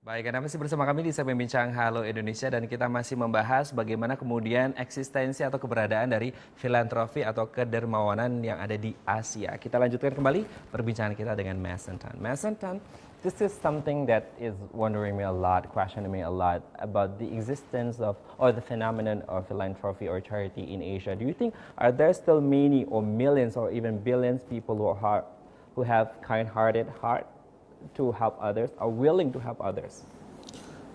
Baik, Anda masih bersama kami di segmen Bincang Halo Indonesia dan kita masih membahas bagaimana kemudian eksistensi atau keberadaan dari filantropi atau kedermawanan yang ada di Asia. Kita lanjutkan kembali perbincangan kita dengan Mason Tan. Mason Tan, this is something that is wondering me a lot, questioning me a lot about the existence of or the phenomenon of philanthropy or charity in Asia. Do you think are there still many or millions or even billions people who have kind-hearted heart to help others, are willing to help others?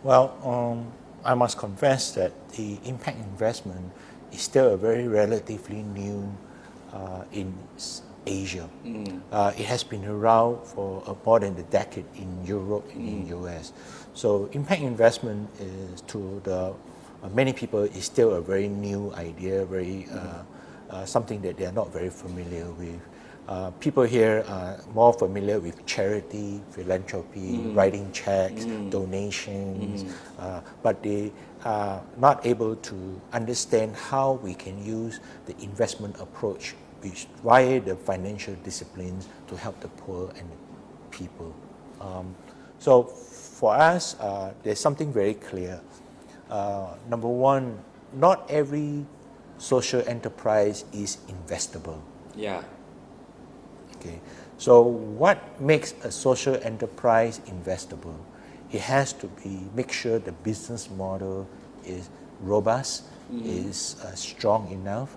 Well, I must confess that the impact investment is still a very relatively new in Asia. It has been around for more than a decade in Europe and in US. So impact investment is to the many people is still a very new idea, very something that they are not very familiar with. People here are more familiar with charity, philanthropy, writing checks, donations, but they are not able to understand how we can use the investment approach via the financial disciplines to help the poor and the people. So for us, there's something very clear. Number one, not every social enterprise is investable. Yeah. Okay. So what makes a social enterprise investable? It has to make sure the business model is robust, is strong enough.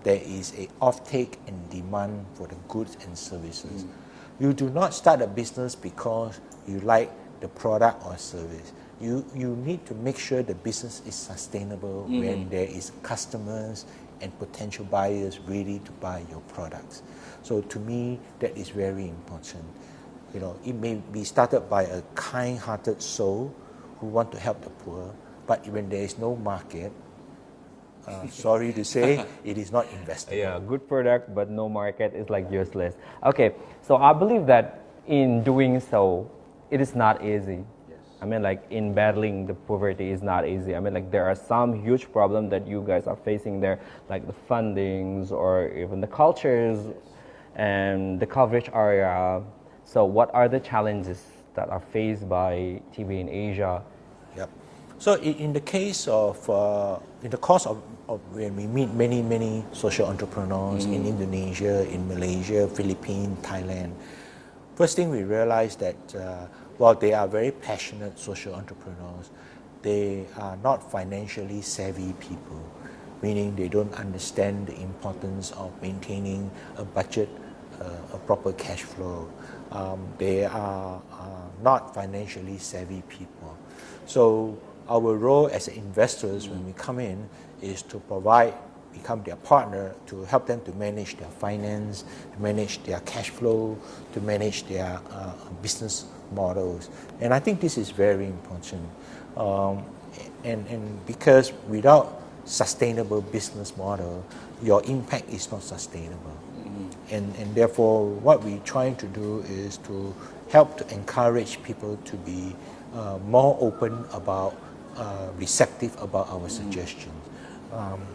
There is a offtake and demand for the goods and services. You do not start a business because you like the product or service. You need to make sure the business is sustainable when there is customers and potential buyers ready to buy your products. So to me, that is very important. You know, it may be started by a kind-hearted soul who want to help the poor, but when there is no market, sorry to say, it is not investable. Yeah, good product, but no market is like useless. Okay, so I believe that in doing so, it is not easy. I mean, like in battling the poverty is not easy. I mean, like there are some huge problems that you guys are facing there, like the fundings or even the cultures and the coverage area. So what are the challenges that are faced by TBN Asia? Yep. So in the case of, in the course of when we meet many social entrepreneurs in Indonesia, in Malaysia, Philippines, Thailand, first thing we realize that while they are very passionate social entrepreneurs, they are not financially savvy people, meaning they don't understand the importance of maintaining a budget, a proper cash flow. They are not financially savvy people. So our role as investors when we come in is to become their partner to help them to manage their finance, to manage their cash flow, to manage their business models. And I think this is very important. And because without sustainable business model, your impact is not sustainable. And therefore, what we're trying to do is to help to encourage people to be more open about, receptive about our suggestions.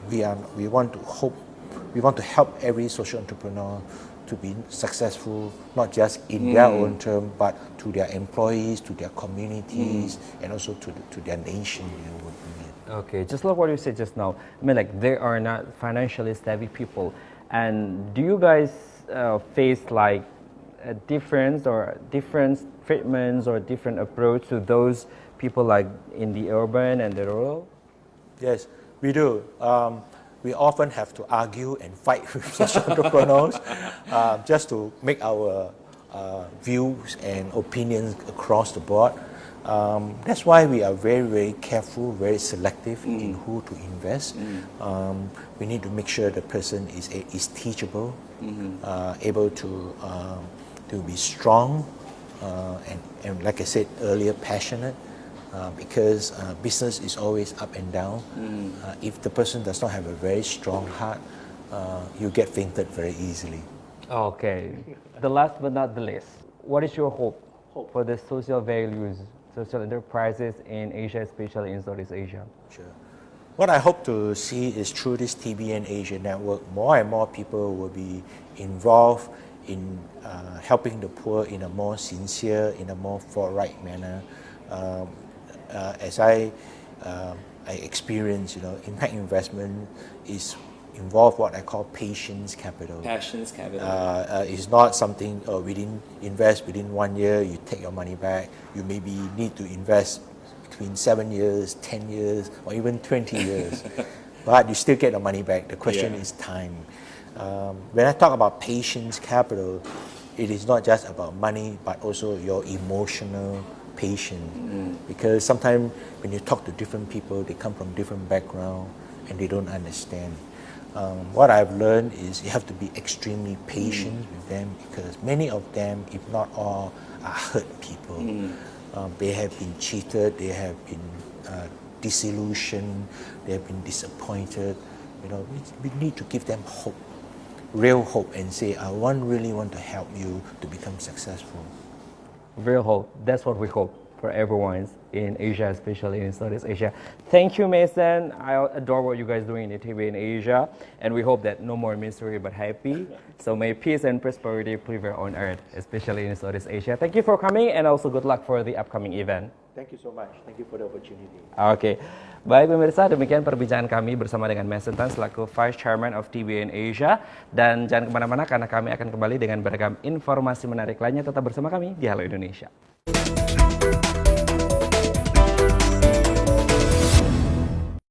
We want to help every social entrepreneur to be successful, not just in their own term, but to their employees, to their communities, and also to their nation. Okay, just like what you said just now. I mean, like they are not financially savvy people, and do you guys face like a difference or different treatments or different approach to those people like in the urban and the rural? Yes, we do. We often have to argue and fight with social entrepreneurs just to make our views and opinions across the board. That's why we are very careful, very selective in who to invest. We need to make sure the person is teachable, able to be strong, and like I said earlier, passionate. Because business is always up and down. If the person does not have a very strong heart, you get fainted very easily. Okay. The last but not the least, what is your hope for the social values, social enterprises in Asia, especially in Southeast Asia? Sure. What I hope to see is through this TBN Asia network, more and more people will be involved in helping the poor in a more sincere, in a more forthright manner. As I experience, impact investment is involve what I call patience capital. Passions capital. It's not something within invest within 1 year, you take your money back. You maybe need to invest between 7 years, 10 years, or even 20 years. But you still get the money back. The question is time. When I talk about patience capital, it is not just about money, but also your emotional patience. Because sometimes when you talk to different people, they come from different background and they don't understand. What I've learned is you have to be extremely patient with them, because many of them, if not all, are hurt people. They have been cheated, they have been disillusioned, they have been disappointed. We need to give them hope, real hope, and say, I really want to help you to become successful. Real hope. That's what we hope for everyone in Asia, especially in Southeast Asia. Thank you, Mason. I adore what you guys doing in TBN Asia, and we hope that no more misery but happy. So may peace and prosperity prevail on earth, especially in Southeast Asia. Thank you for coming, and also good luck for the upcoming event. Thank you so much. Thank you for the opportunity. Oke, baik pemirsa, demikian perbincangan kami bersama dengan Mason Tan selaku Vice Chairman of TBN Asia. Dan jangan kemana-mana karena kami akan kembali dengan beragam informasi menarik lainnya. Tetap bersama kami di Halo Indonesia.